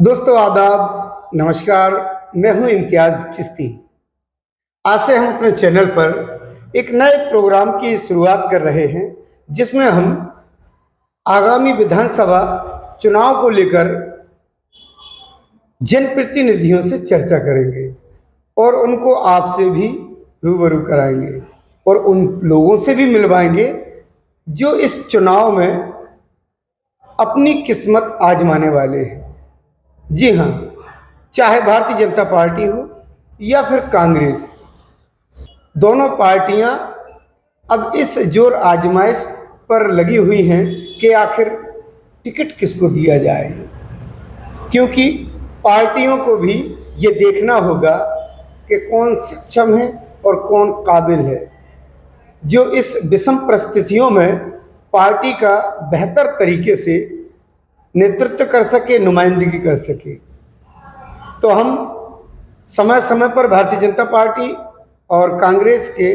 दोस्तों आदाब, नमस्कार। मैं हूं इम्तियाज़ चिश्ती। आज से हम अपने चैनल पर एक नए प्रोग्राम की शुरुआत कर रहे हैं, जिसमें हम आगामी विधानसभा चुनाव को लेकर जनप्रतिनिधियों से चर्चा करेंगे और उनको आपसे भी रूबरू कराएंगे और उन लोगों से भी मिलवाएंगे जो इस चुनाव में अपनी किस्मत आजमाने वाले हैं। जी हाँ, चाहे भारतीय जनता पार्टी हो या फिर कांग्रेस, दोनों पार्टियां अब इस जोर आजमाइश पर लगी हुई हैं कि आखिर टिकट किसको दिया जाए, क्योंकि पार्टियों को भी ये देखना होगा कि कौन सक्षम है और कौन काबिल है, जो इस विषम परिस्थितियों में पार्टी का बेहतर तरीके से नेतृत्व कर सके, नुमाइंदगी कर सके। तो हम समय समय पर भारतीय जनता पार्टी और कांग्रेस के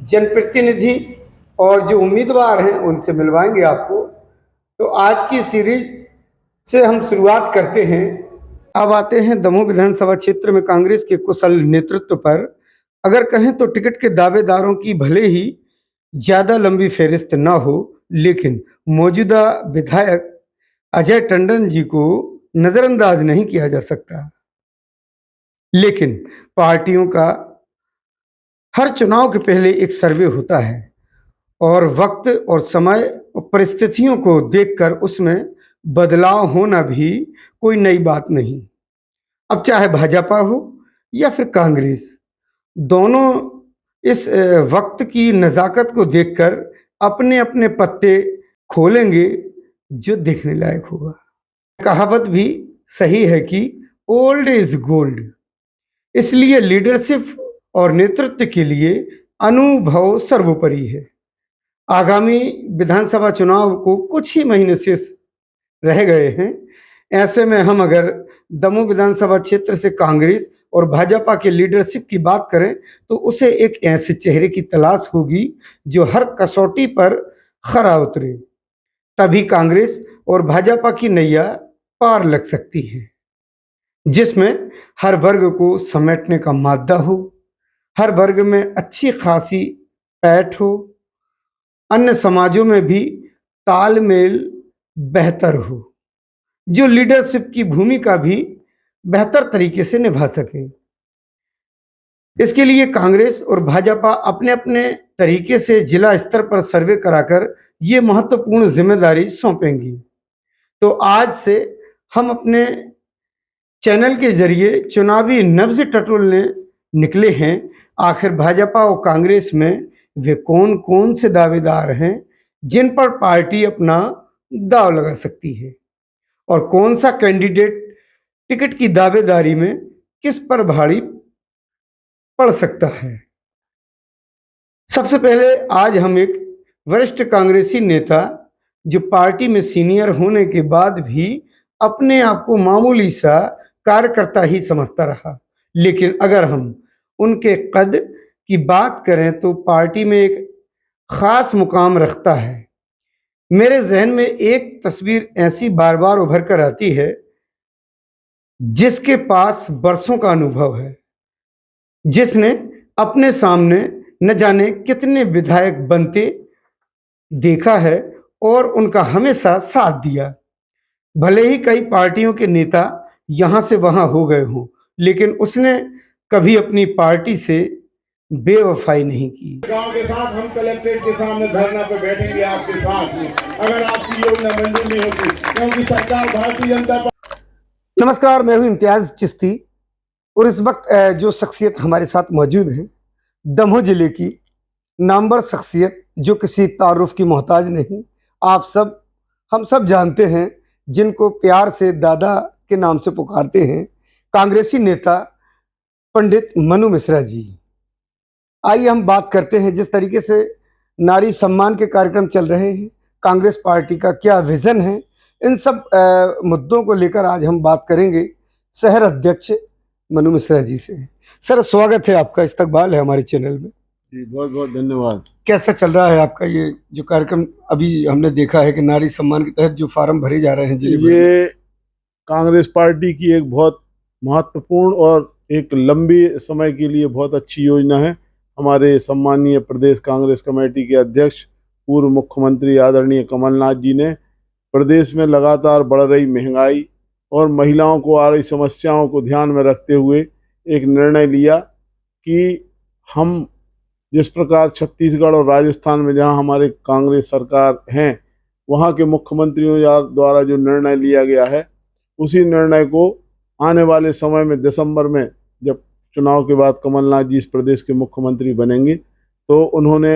जनप्रतिनिधि और जो उम्मीदवार हैं उनसे मिलवाएंगे आपको। तो आज की सीरीज से हम शुरुआत करते हैं। अब आते हैं दमोह विधानसभा क्षेत्र में कांग्रेस के कुशल नेतृत्व पर। अगर कहें तो टिकट के दावेदारों की भले ही ज़्यादा लंबी फहरिस्त ना हो, लेकिन मौजूदा विधायक अजय टंडन जी को नज़रअंदाज नहीं किया जा सकता। लेकिन पार्टियों का हर चुनाव के पहले एक सर्वे होता है और वक्त और समय और परिस्थितियों को देखकर उसमें बदलाव होना भी कोई नई बात नहीं। अब चाहे भाजपा हो या फिर कांग्रेस, दोनों इस वक्त की नज़ाकत को देखकर अपने अपने पत्ते खोलेंगे जो देखने लायक होगा। कहावत भी सही है कि ओल्ड इज गोल्ड। इसलिए लीडरशिप और नेतृत्व के लिए अनुभव सर्वोपरि है। आगामी विधानसभा चुनाव को कुछ ही महीने शेष रह गए हैं। ऐसे में हम अगर दमोह विधानसभा क्षेत्र से कांग्रेस और भाजपा के लीडरशिप की बात करें तो उसे एक ऐसे चेहरे की तलाश होगी जो हर कसौटी पर खरा उतरे, तभी कांग्रेस और भाजपा की नैया पार लग सकती है, जिसमें हर वर्ग को समेटने का मादा हो, हर वर्ग में अच्छी खासी पैठ हो, अन्य समाजों में भी तालमेल बेहतर हो, जो लीडरशिप की भूमिका भी बेहतर तरीके से निभा सके। इसके लिए कांग्रेस और भाजपा अपने अपने तरीके से जिला स्तर पर सर्वे कराकर ये महत्वपूर्ण जिम्मेदारी सौंपेंगी। तो आज से हम अपने चैनल के जरिए चुनावी नब्ज टटोलने निकले हैं। आखिर भाजपा और कांग्रेस में वे कौन कौन से दावेदार हैं जिन पर पार्टी अपना दांव लगा सकती है, और कौन सा कैंडिडेट टिकट की दावेदारी में किस पर भारी पड़ सकता है। सबसे पहले आज हम एक वरिष्ठ कांग्रेसी नेता, जो पार्टी में सीनियर होने के बाद भी अपने आप को मामूली सा कार्यकर्ता ही समझता रहा, लेकिन अगर हम उनके कद की बात करें तो पार्टी में एक खास मुकाम रखता है। मेरे जहन में एक तस्वीर ऐसी बार बार उभर कर आती है, जिसके पास बरसों का अनुभव है, जिसने अपने सामने न जाने कितने विधायक बनते देखा है और उनका हमेशा साथ दिया। भले ही कई पार्टियों के नेता यहाँ से वहाँ हो गए हों, लेकिन उसने कभी अपनी पार्टी से बेवफाई नहीं की। गांव के साथ हम कलेक्ट्रेट के सामने धरना पे बैठेंगे आपके साथ में, अगर आपकी योजना मंजूर नहीं होती, क्योंकि सरकार भारतीय जनता। नमस्कार, मैं हूं इम्तियाज़ चिश्ती और इस वक्त जो शख्सियत हमारे साथ मौजूद है, दमोह जिले की नामवर शख्सियत, जो किसी तारुफ की मोहताज नहीं, आप सब हम सब जानते हैं, जिनको प्यार से दादा के नाम से पुकारते हैं, कांग्रेसी नेता पंडित मनु मिश्रा जी। आइए हम बात करते हैं जिस तरीके से नारी सम्मान के कार्यक्रम चल रहे हैं, कांग्रेस पार्टी का क्या विज़न है, इन सब मुद्दों को लेकर आज हम बात करेंगे शहर अध्यक्ष मनु मिश्रा जी से। सर, स्वागत है आपका, इस्तकबाल है हमारे चैनल में। जी, बहुत बहुत धन्यवाद। कैसा चल रहा है आपका ये जो कार्यक्रम? अभी हमने देखा है कि नारी सम्मान के तहत जो फार्म भरे जा रहे हैं, ये कांग्रेस पार्टी की एक बहुत महत्वपूर्ण और एक लंबी समय के लिए बहुत अच्छी योजना है। हमारे सम्मानीय प्रदेश कांग्रेस कमेटी के अध्यक्ष पूर्व मुख्यमंत्री आदरणीय कमलनाथ जी ने प्रदेश में लगातार बढ़ रही महंगाई और महिलाओं को आ रही समस्याओं को ध्यान में रखते हुए एक निर्णय लिया कि हम जिस प्रकार छत्तीसगढ़ और राजस्थान में जहां हमारे कांग्रेस सरकार हैं, वहां के मुख्यमंत्रियों द्वारा जो निर्णय लिया गया है, उसी निर्णय को आने वाले समय में दिसंबर में जब चुनाव के बाद कमलनाथ जी इस प्रदेश के मुख्यमंत्री बनेंगे तो उन्होंने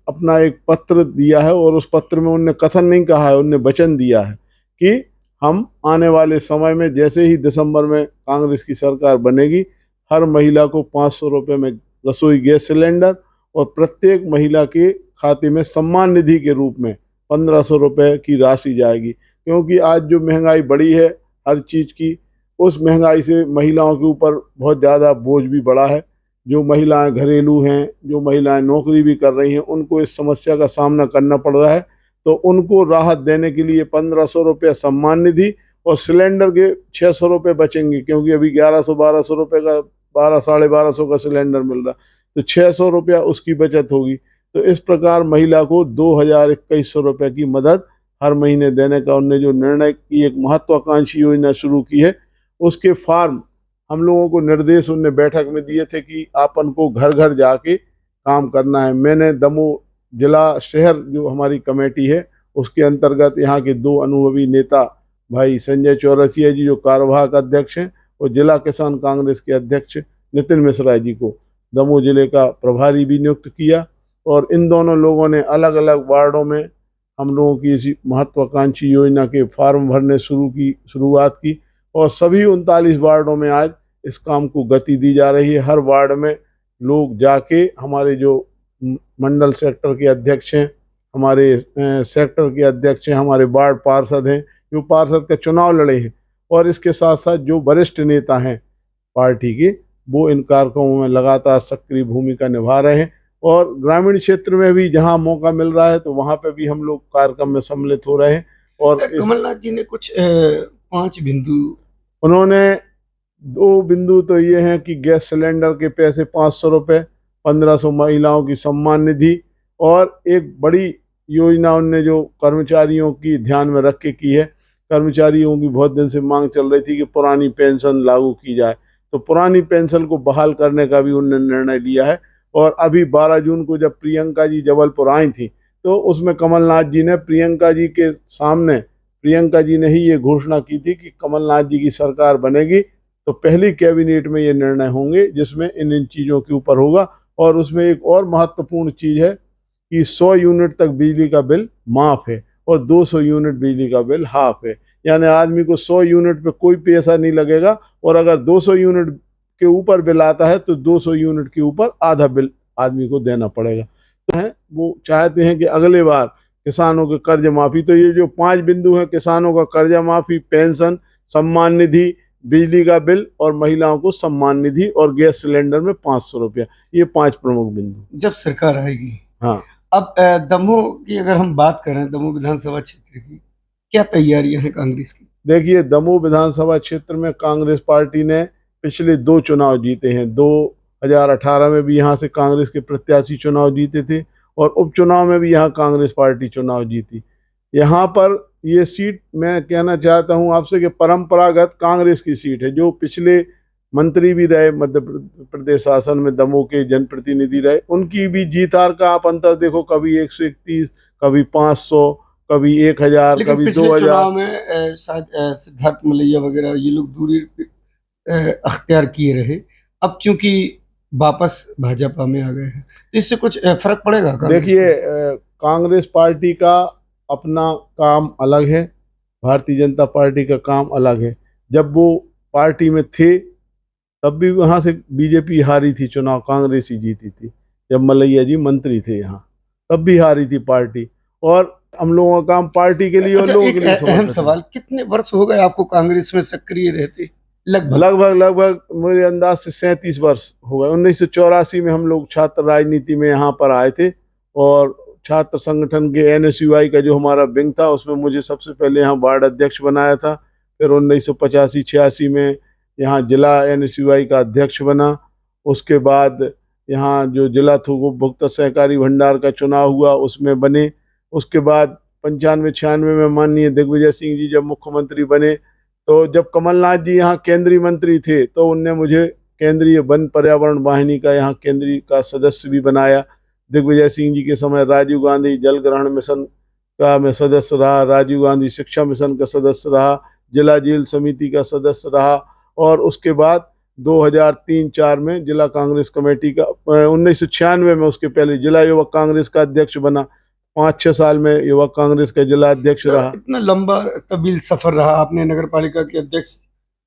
अपना एक पत्र दिया है और उस पत्र में उन्होंने कथन नहीं कहा है, उन्होंने वचन दिया है कि हम आने वाले समय में जैसे ही दिसंबर में कांग्रेस की सरकार बनेगी, हर महिला को 500 रुपये में रसोई गैस सिलेंडर और प्रत्येक महिला के खाते में सम्मान निधि के रूप में 1500 रुपये की राशि जाएगी। क्योंकि आज जो महंगाई बढ़ी है हर चीज़ की, उस महंगाई से महिलाओं के ऊपर बहुत ज़्यादा बोझ भी बढ़ा है। जो महिलाएं घरेलू हैं, जो महिलाएं नौकरी भी कर रही हैं, उनको इस समस्या का सामना करना पड़ रहा है। तो उनको राहत देने के लिए 1500 रुपये सम्मान निधि और सिलेंडर के 600 रुपये बचेंगे, क्योंकि अभी 1100-1200 रुपये का 1200-1250 का सिलेंडर मिल रहा, तो 600 रुपया उसकी बचत होगी। तो इस प्रकार महिला को 2100 रुपये की मदद हर महीने देने का उन्होंने जो निर्णय की एक महत्वाकांक्षी योजना शुरू की है, उसके फॉर्म हम लोगों को निर्देश उनने बैठक में दिए थे कि आपन को घर घर जाके काम करना है। मैंने दमोह जिला शहर जो हमारी कमेटी है उसके अंतर्गत यहाँ के 2 अनुभवी नेता भाई संजय चौरसिया जी जो कार्यवाहक अध्यक्ष हैं और जिला किसान कांग्रेस के अध्यक्ष नितिन मिश्रा जी को दमोह जिले का प्रभारी भी नियुक्त किया। और इन दोनों लोगों ने अलग अलग वार्डों में हम लोगों की इसी महत्वाकांक्षी योजना के फॉर्म भरने शुरुआत की और सभी 39 वार्डों में आज इस काम को गति दी जा रही है। हर वार्ड में लोग जाके हमारे जो मंडल सेक्टर के अध्यक्ष हैं, हमारे सेक्टर के अध्यक्ष हैं, हमारे वार्ड पार्षद हैं, जो पार्षद का चुनाव लड़े हैं, और इसके साथ साथ जो वरिष्ठ नेता हैं पार्टी के, वो इन कार्यक्रमों में लगातार सक्रिय भूमिका निभा रहे हैं। और ग्रामीण क्षेत्र में भी जहां मौका मिल रहा है तो वहां पे भी हम लोग कार्यक्रम में सम्मिलित हो रहे हैं। और कमलनाथ जी ने कुछ 5 बिंदु, उन्होंने 2 बिंदु तो ये हैं कि गैस सिलेंडर के पैसे 500 रुपये, 1500 महिलाओं की सम्मान निधि, और एक बड़ी योजना उनने जो कर्मचारियों की ध्यान में रख के की है। कर्मचारियों की बहुत दिन से मांग चल रही थी कि पुरानी पेंशन लागू की जाए, तो पुरानी पेंशन को बहाल करने का भी उन्होंने निर्णय लिया है। और अभी 12 जून को जब प्रियंका जी जबलपुर आई थी तो उसमें कमलनाथ जी ने प्रियंका जी के सामने, प्रियंका जी ने ही ये घोषणा की थी कि कमलनाथ जी की सरकार बनेगी तो पहली कैबिनेट में ये निर्णय होंगे जिसमें इन चीज़ों के ऊपर होगा। और उसमें एक और महत्वपूर्ण चीज़ है कि 100 यूनिट तक बिजली का बिल माफ़ है और 200 यूनिट बिजली का बिल हाफ है। यानी आदमी को 100 यूनिट पे कोई पैसा नहीं लगेगा, और अगर 200 यूनिट के ऊपर बिल आता है तो 200 यूनिट के ऊपर आधा बिल आदमी को देना पड़ेगा। तो है वो चाहते हैं कि अगले बार किसानों के कर्ज माफ़ी, तो ये जो 5 बिंदु हैं, किसानों का कर्जा माफ़ी, पेंशन, सम्मान निधि, बिजली का बिल और महिलाओं को सम्मान निधि और गैस सिलेंडर में 500 रुपया, ये 5 प्रमुख बिंदु जब सरकार आएगी। हाँ, अब दमोह की अगर हम बात करें, दमोह विधानसभा क्षेत्र की क्या तैयारियां हैं कांग्रेस की? देखिए दमोह विधानसभा क्षेत्र में कांग्रेस पार्टी ने पिछले 2 चुनाव जीते हैं। 2018 में भी यहाँ से कांग्रेस के प्रत्याशी चुनाव जीते थे और उपचुनाव में भी यहाँ कांग्रेस पार्टी चुनाव जीती। यहाँ पर ये सीट मैं कहना चाहता हूँ आपसे कि परंपरागत कांग्रेस की सीट है। जो पिछले मंत्री भी रहे मध्य प्रदेश शासन में, दमोह के जनप्रतिनिधि रहे, उनकी भी जीत हार का आप अंतर देखो, कभी 131, कभी 500, कभी 1000, कभी 2000। चुनाव में शायद सिद्धार्थ मलैया वगैरह ये लोग दूरी अख्तियार किए रहे, अब चूंकि वापस भाजपा में आ गए हैं, तो इससे कुछ फर्क पड़ेगा? देखिए कांग्रेस पार्टी का अपना काम अलग है, भारतीय जनता पार्टी का काम अलग है। जब वो पार्टी में थे तब भी वहाँ से बीजेपी हारी थी चुनाव, कांग्रेस ही जीती थी। जब मलैया जी मंत्री थे यहाँ तब भी हारी थी पार्टी, और हम लोगों का काम पार्टी के लिए और लोगों के लिए। अहम सवाल, कितने वर्ष हो गए आपको कांग्रेस में सक्रिय रहते? लगभग मेरे अंदाज से 37 वर्ष हो गए। 1984 में हम लोग छात्र राजनीति में यहाँ पर आए थे, और छात्र संगठन के NSUI का जो हमारा विंग था उसमें मुझे सबसे पहले यहाँ वार्ड अध्यक्ष बनाया था। फिर 1985-86 में यहाँ जिला NSUI का अध्यक्ष बना। उसके बाद यहाँ जो जिला थोक उपभोक्ता सहकारी भंडार का चुनाव हुआ उसमें बने। उसके बाद 95-96 में माननीय दिग्विजय सिंह जी जब मुख्यमंत्री बने, तो जब कमलनाथ जी यहाँ केंद्रीय मंत्री थे तो उनने मुझे केंद्रीय वन पर्यावरण वाहिनी का यहाँ केंद्रीय का सदस्य भी बनाया। दिग्विजय सिंह जी के समय राजीव गांधी जल ग्रहण मिशन का मैं सदस्य रहा, राजीव गांधी शिक्षा मिशन का सदस्य रहा, जिला जेल समिति का सदस्य रहा, और उसके बाद 2003-04 में जिला कांग्रेस कमेटी का 1996 में, उसके पहले जिला युवक कांग्रेस का अध्यक्ष बना। 5-6 साल में युवक कांग्रेस का जिला अध्यक्ष रहा। इतना लंबा तवील सफर रहा, आपने नगर पालिका के अध्यक्ष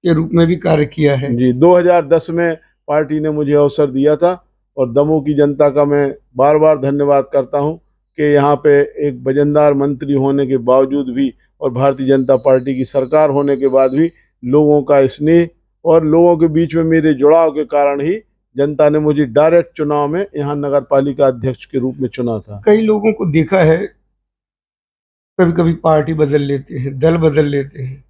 के रूप में भी कार्य किया है। जी, 2010 में पार्टी ने मुझे अवसर दिया था और दमोह की जनता का मैं बार बार धन्यवाद करता हूं कि यहाँ पे एक वजनदार मंत्री होने के बावजूद भी और भारतीय जनता पार्टी की सरकार होने के बाद भी लोगों का स्नेह और लोगों के बीच में मेरे जुड़ाव के कारण ही जनता ने मुझे डायरेक्ट चुनाव में यहाँ नगर पालिका अध्यक्ष के रूप में चुना था। कई लोगों को देखा है, कभी कभी पार्टी बदल लेते हैं, दल बदल लेते हैं,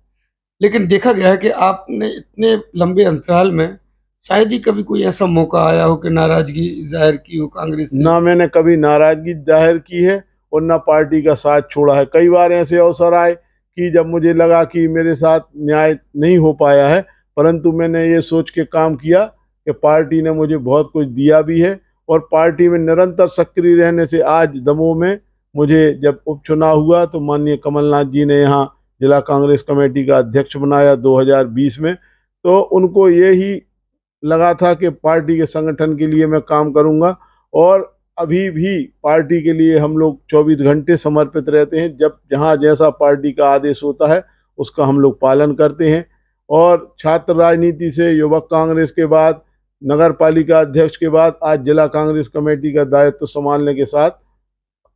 लेकिन देखा गया है कि आपने इतने लंबे अंतराल में शायद ही कभी कोई ऐसा मौका आया हो कि नाराजगी जाहिर की हो कांग्रेस से। ना मैंने कभी नाराजगी जाहिर की है और ना पार्टी का साथ छोड़ा है। कई बार ऐसे अवसर आए कि जब मुझे लगा कि मेरे साथ न्याय नहीं हो पाया है, परंतु मैंने ये सोच के काम किया कि पार्टी ने मुझे बहुत कुछ दिया भी है और पार्टी में निरंतर सक्रिय रहने से आज दमोह में मुझे जब उपचुनाव हुआ तो माननीय कमलनाथ जी ने यहाँ जिला कांग्रेस कमेटी का अध्यक्ष बनाया 2020 में। तो उनको ये ही लगा था कि पार्टी के संगठन के लिए मैं काम करूंगा और अभी भी पार्टी के लिए हम लोग 24 घंटे समर्पित रहते हैं। जब जहाँ जैसा पार्टी का आदेश होता है उसका हम लोग पालन करते हैं। और छात्र राजनीति से युवक कांग्रेस के बाद, नगर पालिका अध्यक्ष के बाद आज जिला कांग्रेस कमेटी का दायित्व संभालने के साथ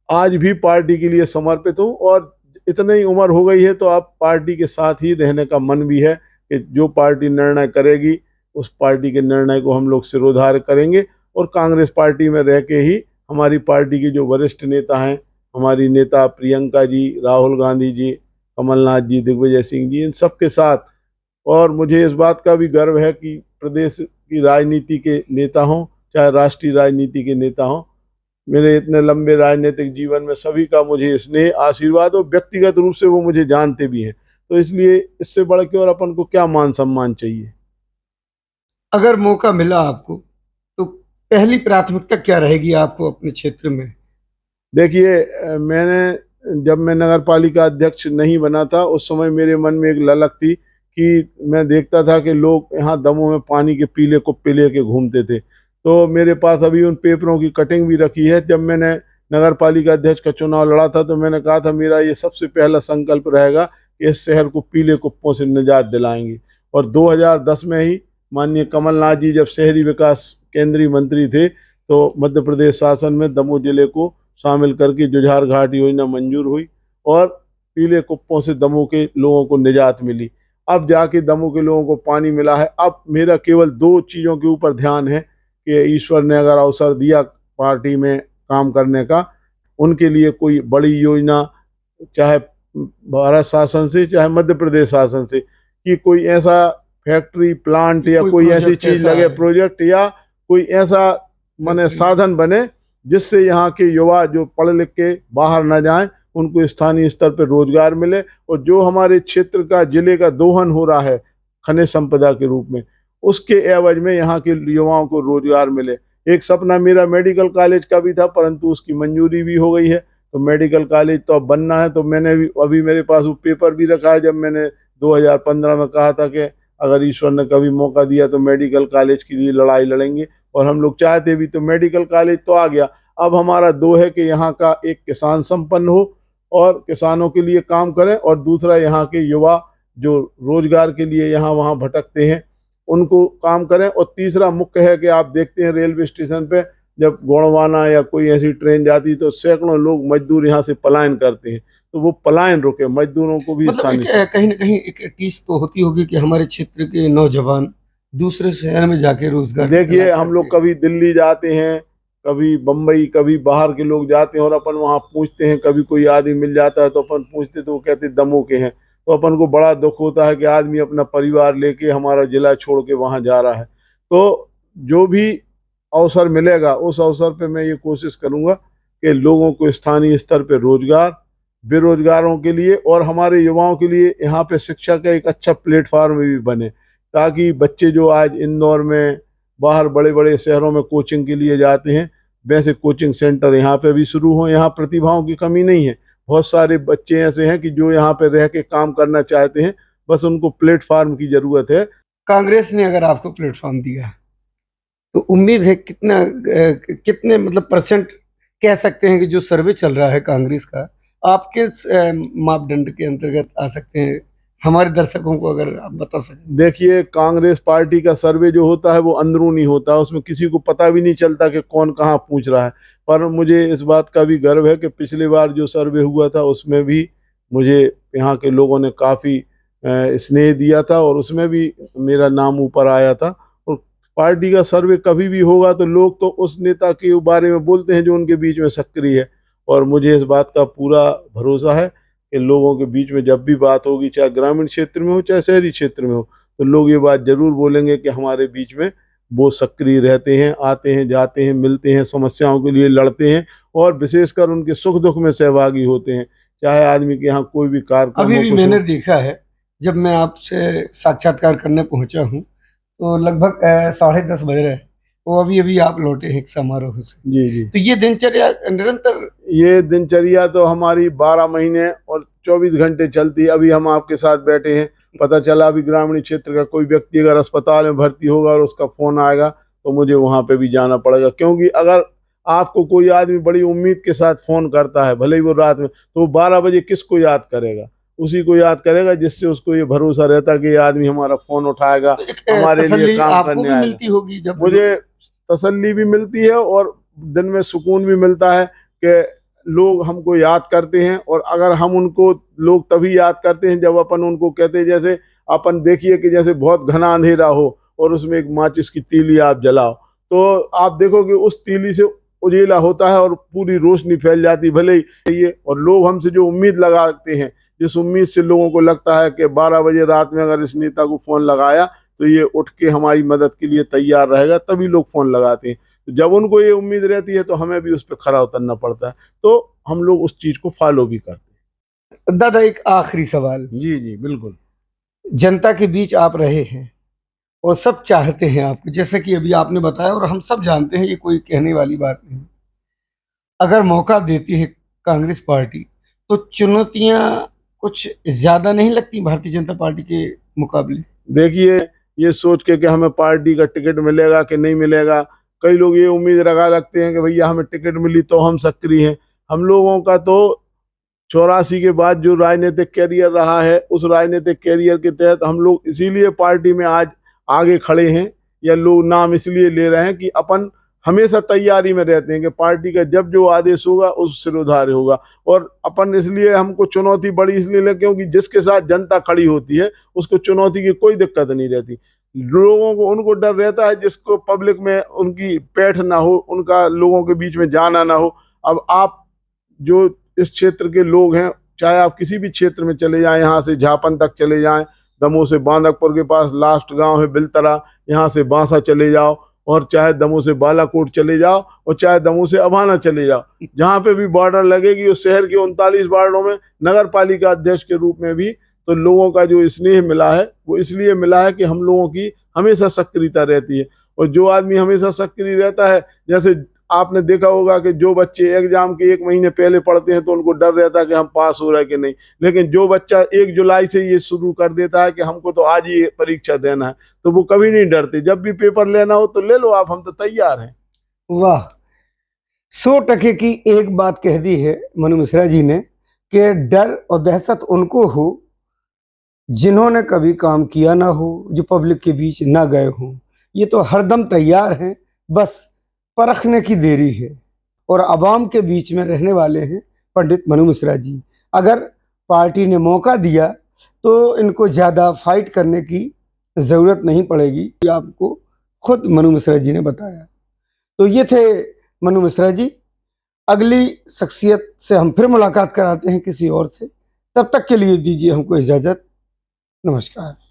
आज भी पार्टी के लिए समर्पित हूँ। और इतनी ही उम्र हो गई है तो अब पार्टी के साथ ही रहने का मन भी है कि जो पार्टी निर्णय करेगी उस पार्टी के निर्णय को हम लोग सिरोधार्य करेंगे। और कांग्रेस पार्टी में रह के ही हमारी पार्टी के जो वरिष्ठ नेता हैं, हमारी नेता प्रियंका जी, राहुल गांधी जी, कमलनाथ जी, दिग्विजय सिंह जी, इन सब के साथ, और मुझे इस बात का भी गर्व है कि प्रदेश की राजनीति के नेता हों चाहे राष्ट्रीय राजनीति के नेता हों, मेरे इतने लंबे राजनीतिक जीवन में सभी का मुझे स्नेह, आशीर्वाद और व्यक्तिगत रूप से वो मुझे जानते भी हैं। तो इसलिए इससे बढ़ के और अपन को क्या मान सम्मान चाहिए। अगर मौका मिला आपको तो पहली प्राथमिकता क्या रहेगी आपको अपने क्षेत्र में? देखिए, जब मैं नगर पालिका अध्यक्ष नहीं बना था उस समय मेरे मन में एक ललक थी कि मैं देखता था कि लोग यहाँ दमोह में पानी के पीले कुप्पे लेके घूमते थे। तो मेरे पास अभी उन पेपरों की कटिंग भी रखी है। जब मैंने नगर पालिका अध्यक्ष का चुनाव लड़ा था तो मैंने कहा था मेरा ये सबसे पहला संकल्प रहेगा कि इस शहर को पीले कुप्पों से निजात दिलाएंगे। और 2010 में ही माननीय कमलनाथ जी जब शहरी विकास केंद्रीय मंत्री थे तो मध्य प्रदेश शासन में दमोह जिले को शामिल करके जुझार घाट योजना मंजूर हुई और पीले कुप्पों से दमोह के लोगों को निजात मिली। अब जाके दमोह के लोगों को पानी मिला है। अब मेरा केवल 2 चीज़ों के ऊपर ध्यान है कि ईश्वर ने अगर अवसर दिया पार्टी में काम करने का, उनके लिए कोई बड़ी योजना चाहे भारत शासन से चाहे मध्य प्रदेश शासन से कि कोई ऐसा फैक्ट्री प्लांट या कोई ऐसी चीज लगे, प्रोजेक्ट या कोई ऐसा माने साधन बने जिससे यहाँ के युवा जो पढ़ लिख के बाहर न जाएं, उनको स्थानीय स्तर पर रोजगार मिले। और जो हमारे क्षेत्र का जिले का दोहन हो रहा है खनिज संपदा के रूप में, उसके एवज में यहाँ के युवाओं को रोजगार मिले। एक सपना मेरा मेडिकल कॉलेज का भी था परंतु उसकी मंजूरी भी हो गई है। तो मेडिकल कॉलेज तो अब बनना है। तो मैंने भी अभी मेरे पास वो पेपर भी रखा है जब मैंने 2015 में कहा था कि अगर ईश्वर ने कभी मौका दिया तो मेडिकल कॉलेज के लिए लड़ाई लड़ेंगे, और हम लोग चाहते भी। तो मेडिकल कॉलेज तो आ गया। अब हमारा 2 है कि यहाँ का एक किसान संपन्न हो और किसानों के लिए काम करें, और दूसरा यहाँ के युवा जो रोजगार के लिए यहाँ वहाँ भटकते हैं उनको काम करें। और तीसरा मुख्य है कि आप देखते हैं रेलवे स्टेशन पे जब गोंडवाना या कोई ऐसी ट्रेन जाती तो सैकड़ों लोग मजदूर यहाँ से पलायन करते हैं। तो वो पलायन रुके, मजदूरों को भी मतलब कहीं ना कहीं एक टीस तो होती होगी कि हमारे क्षेत्र के नौजवान दूसरे शहर में जाके रोजगार। देखिए, हम लोग कभी दिल्ली जाते हैं, कभी बम्बई, कभी बाहर के लोग जाते हैं और अपन वहाँ पूछते हैं, कभी कोई आदमी मिल जाता है तो अपन पूछते तो वो कहते दमोह के हैं। तो अपन को बड़ा दुख होता है कि आदमी अपना परिवार लेके हमारा जिला छोड़ के वहाँ जा रहा है। तो जो भी अवसर मिलेगा उस अवसर पे मैं ये कोशिश करूँगा कि लोगों को स्थानीय स्तर पे रोजगार, बेरोजगारों के लिए और हमारे युवाओं के लिए यहाँ पे शिक्षा का एक अच्छा प्लेटफॉर्म भी बने, ताकि बच्चे जो आज इंदौर में बाहर बड़े बड़े शहरों में कोचिंग के लिए जाते हैं, वैसे कोचिंग सेंटर यहाँ पे भी शुरू हों। यहाँ प्रतिभाओं की कमी नहीं है, बहुत सारे बच्चे ऐसे हैं कि जो यहाँ पे रह के काम करना चाहते हैं, बस उनको प्लेटफॉर्म की ज़रूरत है। कांग्रेस ने अगर आपको प्लेटफॉर्म दिया तो उम्मीद है कितने मतलब परसेंट कह सकते हैं कि जो सर्वे चल रहा है कांग्रेस का आपके मापदंड के अंतर्गत आ सकते हैं? हमारे दर्शकों को अगर आप बता सकें। देखिए, कांग्रेस पार्टी का सर्वे जो होता है वो अंदरूनी होता है, उसमें किसी को पता भी नहीं चलता कि कौन कहाँ पूछ रहा है। पर मुझे इस बात का भी गर्व है कि पिछली बार जो सर्वे हुआ था उसमें भी मुझे यहाँ के लोगों ने काफ़ी स्नेह दिया था और उसमें भी मेरा नाम ऊपर आया था। और पार्टी का सर्वे कभी भी होगा तो लोग तो उस नेता के बारे में बोलते हैं जो उनके बीच में सक्रिय है, और मुझे इस बात का पूरा भरोसा है कि लोगों के बीच में जब भी बात होगी, चाहे ग्रामीण क्षेत्र में हो चाहे शहरी क्षेत्र में हो, तो लोग ये बात जरूर बोलेंगे कि हमारे बीच में वो सक्रिय रहते हैं, आते हैं, जाते हैं, मिलते हैं, समस्याओं के लिए लड़ते हैं और विशेषकर उनके सुख दुख में सहभागी होते हैं। चाहे आदमी के यहाँ कोई भी कार्यक्रम अभी हो, भी कुछ मैंने हो। देखा है, जब मैं आपसे साक्षात्कार करने पहुंचा हूं तो लगभग 10:30 बज रहे हैं, वो अभी अभी आप लौटे हैं एक समारोह से। जी जी। तो ये दिनचर्या निरंतर ये दिनचर्या तो हमारी 12 महीने और 24 घंटे चलती है। अभी हम आपके साथ बैठे हैं, पता चला अभी ग्रामीण क्षेत्र का कोई व्यक्ति अगर अस्पताल में भर्ती होगा और उसका फोन आएगा तो मुझे वहां पे भी जाना पड़ेगा, क्योंकि अगर आपको कोई आदमी बड़ी उम्मीद के साथ फोन करता है, भले ही वो रात में, तो वो 12 बजे किसको याद करेगा? उसी को याद करेगा जिससे उसको ये भरोसा रहता है कि ये आदमी हमारा फोन उठाएगा, हमारे लिए तसल्ली काम आपको करने भी आएगा। मिलती होगी जब मुझे तसल्ली भी मिलती है और दिन में सुकून भी मिलता है कि लोग हमको याद करते हैं। और अगर हम उनको, लोग तभी याद करते हैं जब अपन उनको कहते हैं, जैसे अपन देखिए कि जैसे बहुत घना अंधेरा हो और उसमें एक माचिस की तीली आप जलाओ, तो आप देखोगे उस तीली से उजेला होता है और पूरी रोशनी फैल जाती, भले ही ये। और लोग हमसे जो उम्मीद लगाते हैं, जिस उम्मीद से लोगों को लगता है कि 12 बजे रात में अगर इस नेता को फोन लगाया तो ये उठ के हमारी मदद के लिए तैयार रहेगा, तभी लोग फोन लगाते हैं। तो जब उनको ये उम्मीद रहती है तो हमें भी उस पर खरा उतरना पड़ता है, तो हम लोग उस चीज को फॉलो भी करते हैं। दादा एक आखिरी सवाल, जी जी बिल्कुल। जनता के बीच आप रहे हैं और सब चाहते हैं आपको, जैसे कि अभी आपने बताया और हम सब जानते हैं, ये कोई कहने वाली बात नहीं। अगर मौका देती है कांग्रेस पार्टी तो चुनौतियां कुछ ज्यादा नहीं लगती भारतीय जनता पार्टी के मुकाबले? देखिए, ये सोच के कि हमें पार्टी का टिकट मिलेगा कि नहीं मिलेगा, कई लोग ये उम्मीद लगा लगते हैं कि भैया हमें टिकट मिली तो हम सक्रिय हैं। हम लोगों का तो 84 के बाद जो राजनीतिक कैरियर रहा है, उस राजनीतिक कैरियर के तहत हम लोग इसीलिए पार्टी में आज आगे खड़े हैं, या लोग नाम इसलिए ले रहे हैं कि अपन हमेशा तैयारी में रहते हैं कि पार्टी का जब जो आदेश होगा उस सिरोधार्य होगा। और अपन इसलिए, हमको चुनौती बड़ी इसलिए लगे क्योंकि जिसके साथ जनता खड़ी होती है उसको चुनौती की कोई दिक्कत नहीं रहती। लोगों को, उनको डर रहता है जिसको पब्लिक में उनकी पैठ ना हो, उनका लोगों के बीच में जाना ना हो। अब आप जो इस क्षेत्र के लोग हैं, चाहे आप किसी भी क्षेत्र में चले जाएं, यहाँ से झापन तक चले जाएं, दमोह से बांदकपुर के पास लास्ट गांव है बिलतरा, यहाँ से बांसा चले जाओ, और चाहे दमोह से बालाकोट चले जाओ, और चाहे दमोह से अभाना चले जाओ, जहाँ पे भी बॉर्डर लगेगी उस शहर के 39 वार्डों में नगर पालिका अध्यक्ष के रूप में भी, तो लोगों का जो स्नेह मिला है वो इसलिए मिला है कि हम लोगों की हमेशा सक्रियता रहती है। और जो आदमी हमेशा सक्रिय रहता है, जैसे आपने देखा होगा कि जो बच्चे एग्जाम के 1 महीने पहले पढ़ते हैं तो उनको डर रहता है कि हम पास हो रहे हैं कि नहीं, लेकिन जो बच्चा 1 जुलाई से ये शुरू कर देता है कि हमको तो आज ही परीक्षा देना है, तो वो कभी नहीं डरते। जब भी पेपर लेना हो तो ले लो आप, हम तो तैयार हैं। वाह, 100% की एक बात कह दी है मनु मिश्रा जी ने कि डर और दहशत उनको हो जिन्होंने कभी काम किया ना हो, जो पब्लिक के बीच ना गए हों। ये तो हरदम तैयार हैं, बस परखने की देरी है। और आवाम के बीच में रहने वाले हैं पंडित मनु मिश्रा जी। अगर पार्टी ने मौका दिया तो इनको ज़्यादा फाइट करने की ज़रूरत नहीं पड़ेगी, ये आपको खुद मनु मिश्रा जी ने बताया। तो ये थे मनु मिश्रा जी। अगली शख्सियत से हम फिर मुलाकात कराते हैं किसी और से। तब तक के लिए दीजिए हमको इजाज़त। नमस्कार।